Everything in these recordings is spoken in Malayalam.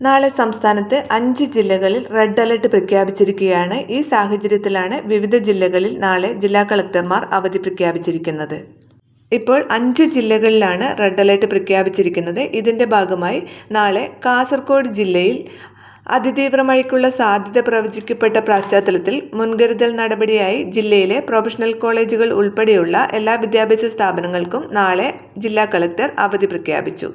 നാളെ സംസ്ഥാനത്ത് 5 ജില്ലകളിൽ റെഡ് അലർട്ട് പ്രഖ്യാപിച്ചിരിക്കുകയാണ്. ഈ സാഹചര്യത്തിലാണ് വിവിധ ജില്ലകളിൽ നാളെ ജില്ലാ കളക്ടർമാർ അവധി പ്രഖ്യാപിച്ചിരിക്കുന്നത്. ഇപ്പോൾ 5 ജില്ലകളിലാണ് റെഡ് അലർട്ട് പ്രഖ്യാപിച്ചിരിക്കുന്നത്. ഇതിൻ്റെ ഭാഗമായി നാളെ കാസർഗോഡ് ജില്ലയിൽ അതിതീവ്ര മഴയ്ക്കുള്ള സാധ്യത പ്രവചിക്കപ്പെട്ട പശ്ചാത്തലത്തിൽ മുൻകരുതൽ നടപടിയായി ജില്ലയിലെ പ്രൊഫഷണൽ കോളേജുകൾ ഉൾപ്പെടെയുള്ള എല്ലാ വിദ്യാഭ്യാസ സ്ഥാപനങ്ങൾക്കും നാളെ ജില്ലാ കളക്ടർ അവധി പ്രഖ്യാപിച്ചു.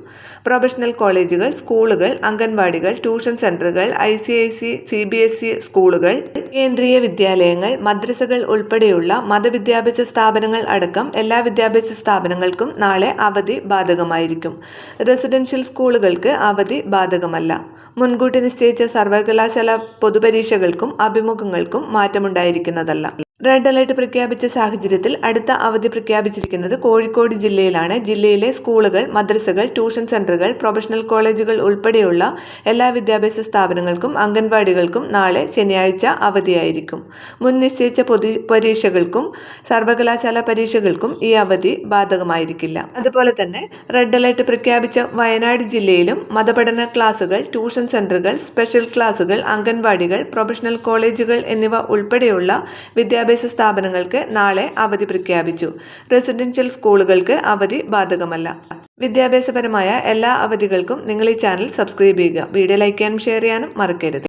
പ്രൊഫഷണൽ കോളേജുകൾ, സ്കൂളുകൾ, അംഗൻവാടികൾ, ട്യൂഷൻ സെന്ററുകൾ, ICISE, CBSE സ്കൂളുകൾ, കേന്ദ്രീയ വിദ്യാലയങ്ങൾ, മദ്രസകൾ ഉൾപ്പെടെയുള്ള മതവിദ്യാഭ്യാസ സ്ഥാപനങ്ങൾ അടക്കം എല്ലാ വിദ്യാഭ്യാസ സ്ഥാപനങ്ങൾക്കും നാളെ അവധി ബാധകമായിരിക്കും. റെസിഡൻഷ്യൽ സ്കൂളുകൾക്ക് അവധി ബാധകമല്ല. മുൻകൂട്ടി നിശ്ചയിച്ച സർവകലാശാല പൊതുപരീക്ഷകൾക്കും അഭിമുഖങ്ങൾക്കും മാറ്റമുണ്ടായിരിക്കുന്നതല്ല. റെഡ് അലർട്ട് പ്രഖ്യാപിച്ച സാഹചര്യത്തിൽ അടുത്ത അവധി പ്രഖ്യാപിച്ചിരിക്കുന്നത് കോഴിക്കോട് ജില്ലയിലാണ്. ജില്ലയിലെ സ്കൂളുകൾ, മദ്രസകൾ, ട്യൂഷൻ സെന്ററുകൾ, പ്രൊഫഷണൽ കോളേജുകൾ ഉൾപ്പെടെയുള്ള എല്ലാ വിദ്യാഭ്യാസ സ്ഥാപനങ്ങൾക്കും അംഗൻവാടികൾക്കും നാളെ ശനിയാഴ്ച അവധിയായിരിക്കും. മുൻ നിശ്ചയിച്ച പൊതുപരീക്ഷകൾക്കും സർവകലാശാല പരീക്ഷകൾക്കും ഈ അവധി ബാധകമായിരിക്കില്ല. അതുപോലെ തന്നെ റെഡ് അലർട്ട് പ്രഖ്യാപിച്ച വയനാട് ജില്ലയിലും മതപഠന ക്ലാസുകൾ, ട്യൂഷൻ സെന്ററുകൾ, സ്പെഷ്യൽ ക്ലാസുകൾ, അംഗൻവാടികൾ, പ്രൊഫഷണൽ കോളേജുകൾ എന്നിവ ഉൾപ്പെടെയുള്ള വിദ്യാഭ്യാസ സ്ഥാപനങ്ങൾക്ക് നാളെ അവധി പ്രഖ്യാപിച്ചു. റെസിഡൻഷ്യൽ സ്കൂളുകൾക്ക് അവധി ബാധകമല്ല. വിദ്യാഭ്യാസപരമായ എല്ലാ അവധികൾക്കും നിങ്ങൾ ഈ ചാനൽ സബ്സ്ക്രൈബ് ചെയ്യുക. വീഡിയോ ലൈക്ക് ചെയ്യാനും ഷെയർ ചെയ്യാനും മറക്കരുത്.